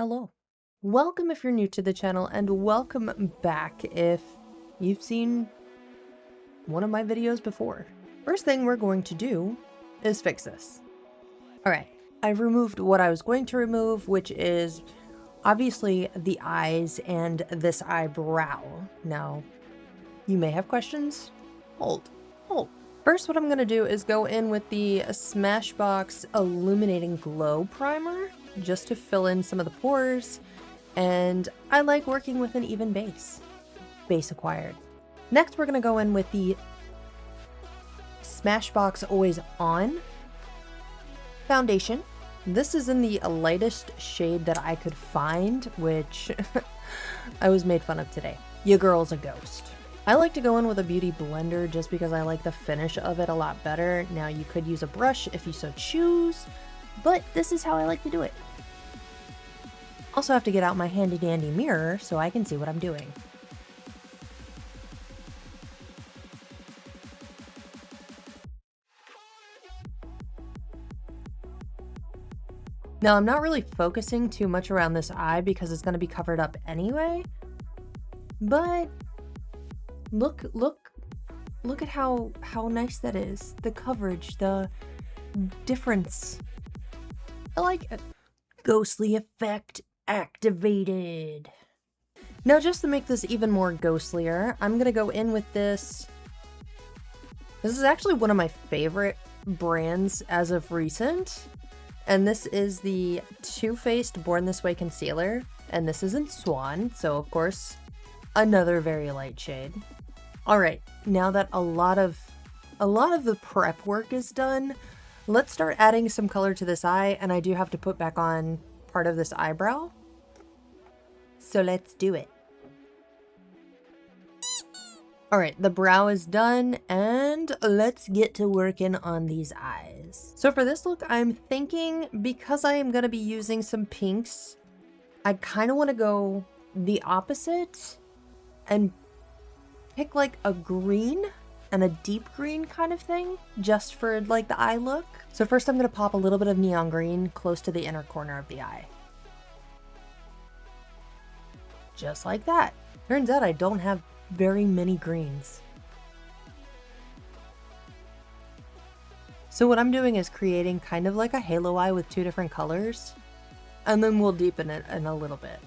Hello. Welcome if you're new to the channel, and welcome back if you've seen one of my videos before. First thing we're going to do is fix this. Alright, I've removed what I was going to remove, which is obviously the eyes and this eyebrow. Now, you may have questions. Hold. First, what I'm going to do is go in with the Smashbox Illuminating Glow Primer, just to fill in some of the pores, and I like working with an even base. Base acquired. Next, we're going to go in with the Smashbox Always On Foundation. This is in the lightest shade that I could find, which I was made fun of today. Your girl's a ghost. I like to go in with a beauty blender just because I like the finish of it a lot better. Now, you could use a brush if you so choose, but this is how I like to do it. Also have to get out my handy dandy mirror so I can see what I'm doing. Now, I'm not really focusing too much around this eye because it's going to be covered up anyway, but look at how nice that is. The coverage, the difference. I like it. Ghostly effect activated. Now, just to make this even more ghostlier, I'm gonna go in with this. This is actually one of my favorite brands as of recent, and this is the Too Faced Born This Way concealer, and this is in Swan, so of course another very light shade. All right, now that a lot of the prep work is done, let's start adding some color to this eye, and I do have to put back on part of this eyebrow. So let's do it. All right, the brow is done, and let's get to working on these eyes. So for this look, I'm thinking, because I am gonna be using some pinks, I kind of want to go the opposite and pick like a green and a deep green kind of thing, just for like the eye look. So first I'm gonna pop a little bit of neon green close to the inner corner of the eye. Just like that. Turns out I don't have very many greens. So what I'm doing is creating kind of like a halo eye with two different colors, and then we'll deepen it in a little bit.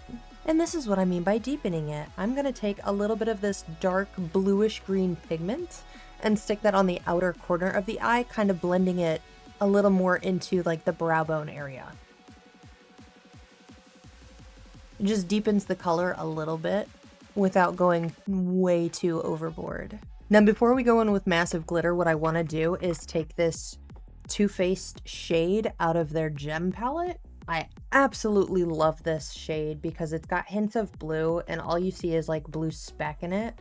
And this is what I mean by deepening it. I'm gonna take a little bit of this dark bluish green pigment and stick that on the outer corner of the eye, kind of blending it a little more into like the brow bone area. It just deepens the color a little bit without going way too overboard. Now, before we go in with massive glitter, what I want to do is take this Too Faced shade out of their gem palette. I absolutely love this shade because it's got hints of blue and all you see is like blue speck in it.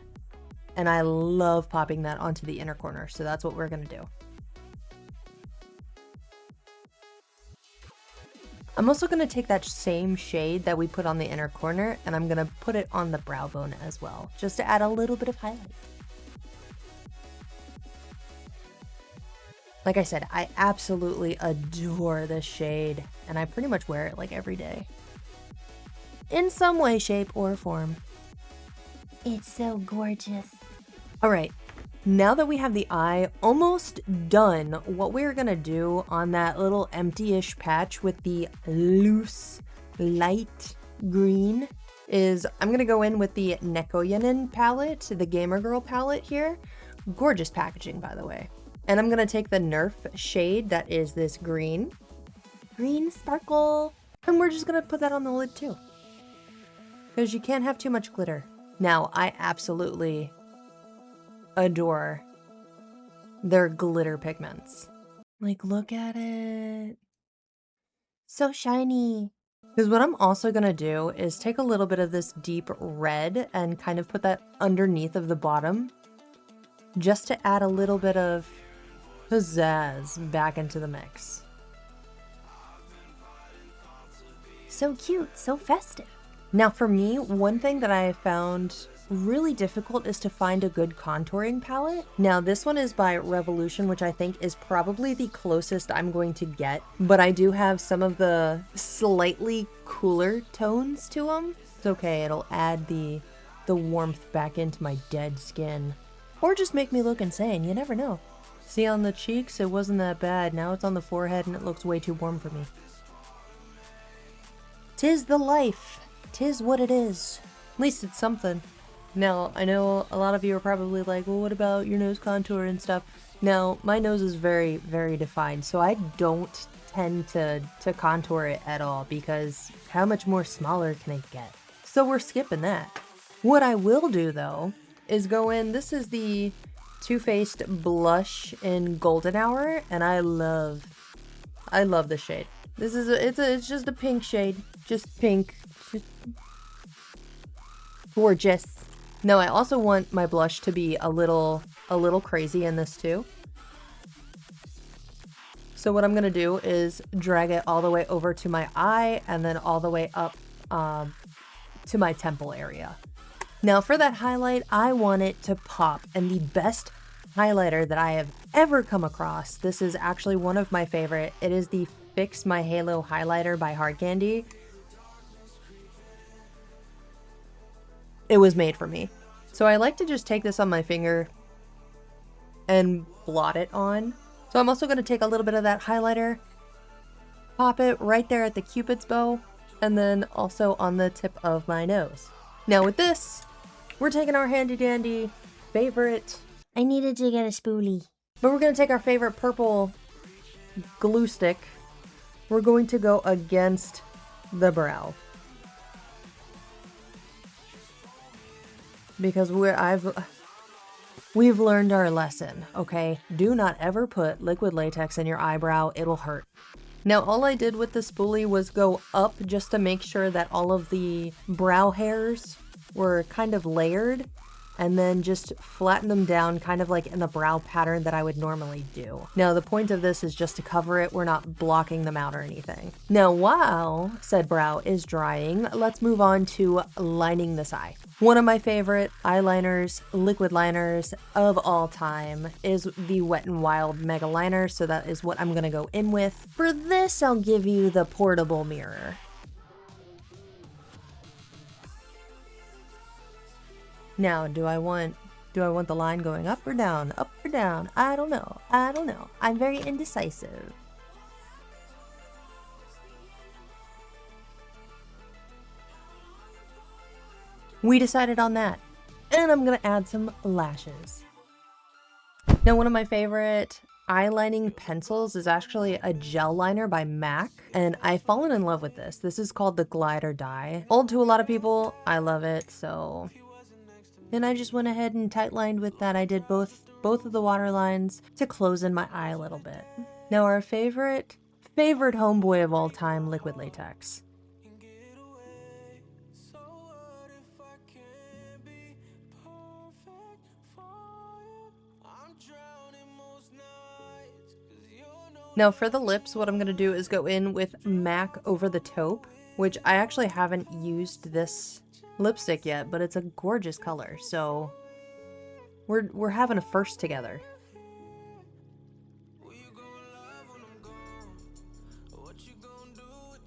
And I love popping that onto the inner corner, so that's what we're gonna do. I'm also gonna take that same shade that we put on the inner corner and I'm gonna put it on the brow bone as well, just to add a little bit of highlight. Like I said, I absolutely adore this shade, and I pretty much wear it like every day. In some way, shape, or form. It's so gorgeous. All right, now that we have the eye almost done, what we're gonna do on that little empty-ish patch with the loose, light green is I'm gonna go in with the Nekoyanin palette, the Gamer Girl palette here. Gorgeous packaging, by the way. And I'm gonna take the Nerf shade that is this green sparkle, and we're just gonna put that on the lid too, because you can't have too much glitter. Now, I absolutely adore their glitter pigments. Like, look at it. So shiny. Because what I'm also gonna do is take a little bit of this deep red and kind of put that underneath of the bottom, just to add a little bit of pizzazz back into the mix. So cute, so festive. Now for me, one thing that I found really difficult is to find a good contouring palette. Now this one is by Revolution, which I think is probably the closest I'm going to get, but I do have some of the slightly cooler tones to them. It's okay, it'll add the warmth back into my dead skin. Or just make me look insane, you never know. See, on the cheeks, it wasn't that bad. Now it's on the forehead and it looks way too warm for me. 'Tis the life. 'Tis what it is. At least it's something. Now, I know a lot of you are probably like, well, what about your nose contour and stuff? Now, my nose is very, very defined, so I don't tend to contour it at all because how much more smaller can it get? So we're skipping that. What I will do, though, is go in, this is the Too Faced blush in Golden Hour, and I love the shade. This is it's just a pink shade, just pink, just gorgeous. Now I also want my blush to be a little crazy in this too. So what I'm gonna do is drag it all the way over to my eye and then all the way up to my temple area. Now for that highlight, I want it to pop, and the best highlighter that I have ever come across, this is actually one of my favorite. It is the Fix My Halo highlighter by Hard Candy. It was made for me. So I like to just take this on my finger and blot it on. So I'm also going to take a little bit of that highlighter, pop it right there at the Cupid's bow, and then also on the tip of my nose. Now with this, we're taking our handy dandy favorite. I needed to get a spoolie. But we're going to take our favorite purple glue stick. We're going to go against the brow. Because we've learned our lesson, okay? Do not ever put liquid latex in your eyebrow, it'll hurt. Now all I did with the spoolie was go up just to make sure that all of the brow hairs were kind of layered, and then just flatten them down kind of like in the brow pattern that I would normally do. Now the point of this is just to cover it, we're not blocking them out or anything. Now while said brow is drying, let's move on to lining this eye. One of my favorite eyeliners, liquid liners of all time is the Wet n Wild Mega Liner, so that is what I'm gonna go in with. For this, I'll give you the portable mirror. Now, do I want the line going up or down? Up or down? I don't know. I'm very indecisive. We decided on that. And I'm gonna add some lashes. Now, one of my favorite eyelining pencils is actually a gel liner by MAC, and I've fallen in love with this. This is called the Glide or Die. Old to a lot of people, I love it, so... And I just went ahead and tight lined with that. I did both of the water lines to close in my eye a little bit. Now our favorite homeboy of all time, liquid latex. Now for the lips, what I'm going to do is go in with MAC Over the Taupe, which I actually haven't used this lipstick yet, but it's a gorgeous color, so we're having a first together.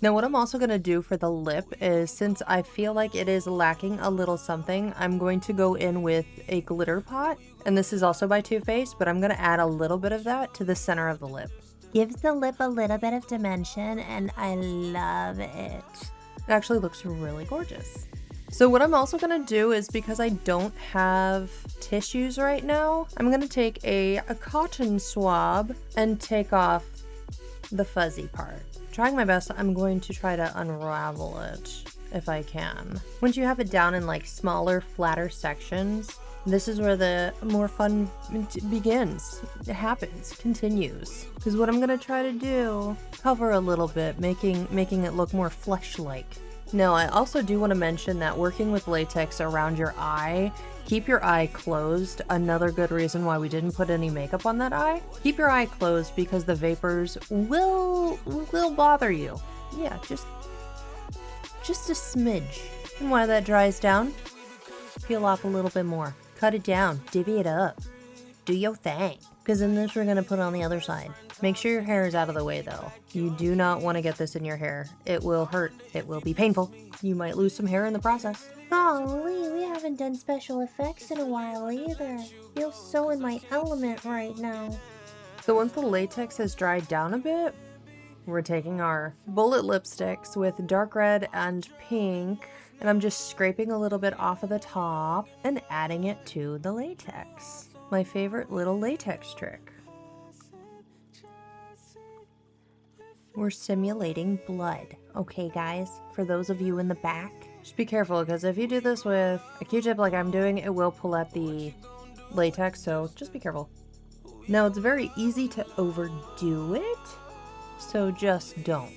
Now what I'm also going to do for the lip is, since I feel like it is lacking a little something, I'm going to go in with a glitter pot, and this is also by Too Faced, but I'm going to add a little bit of that to the center of the lip. Gives the lip a little bit of dimension, and I love it. It actually looks really gorgeous. So what I'm also going to do is, because I don't have tissues right now, I'm going to take a cotton swab and take off the fuzzy part. Trying my best, I'm going to try to unravel it if I can. Once you have it down in like smaller, flatter sections, this is where the more fun begins. It happens, continues. Because what I'm going to try to do, cover a little bit, making it look more flesh-like. Now, I also do want to mention that working with latex around your eye, keep your eye closed. Another good reason why we didn't put any makeup on that eye. Keep your eye closed because the vapors will bother you. Yeah, just a smidge. And while that dries down, Peel off a little bit more. Cut it down. Divvy it up. Do your thing. Because then this we're going to put on the other side. Make sure your hair is out of the way though. You do not want to get this in your hair. It will hurt. It will be painful. You might lose some hair in the process. Golly, we haven't done special effects in a while either. Feel so in my element right now. So once the latex has dried down a bit, we're taking our bullet lipsticks with dark red and pink, and I'm just scraping a little bit off of the top and adding it to the latex. My favorite little latex trick. We're simulating blood, okay guys? For those of you in the back, just be careful because if you do this with a Q-tip like I'm doing, it will pull at the latex, so just be careful. Now it's very easy to overdo it, so just don't.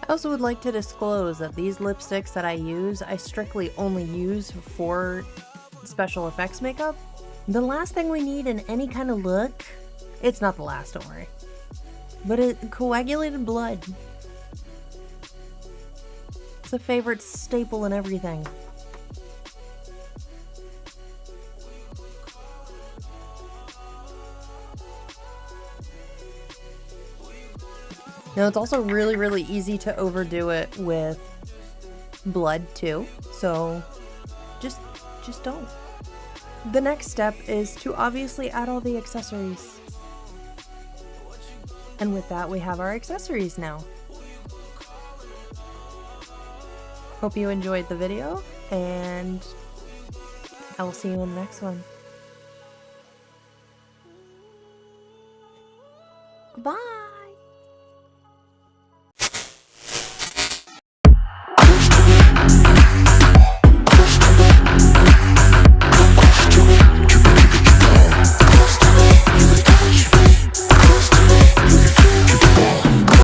I also would like to disclose that these lipsticks that I use, I strictly only use for special effects makeup. The last thing we need in any kind of look, it's not the last, don't worry, but coagulated blood. It's a favorite staple in everything. Now it's also really, really easy to overdo it with blood too, so just don't. The next step is to obviously add all the accessories. And with that, we have our accessories now. Hope you enjoyed the video, and I will see you in the next one. Goodbye.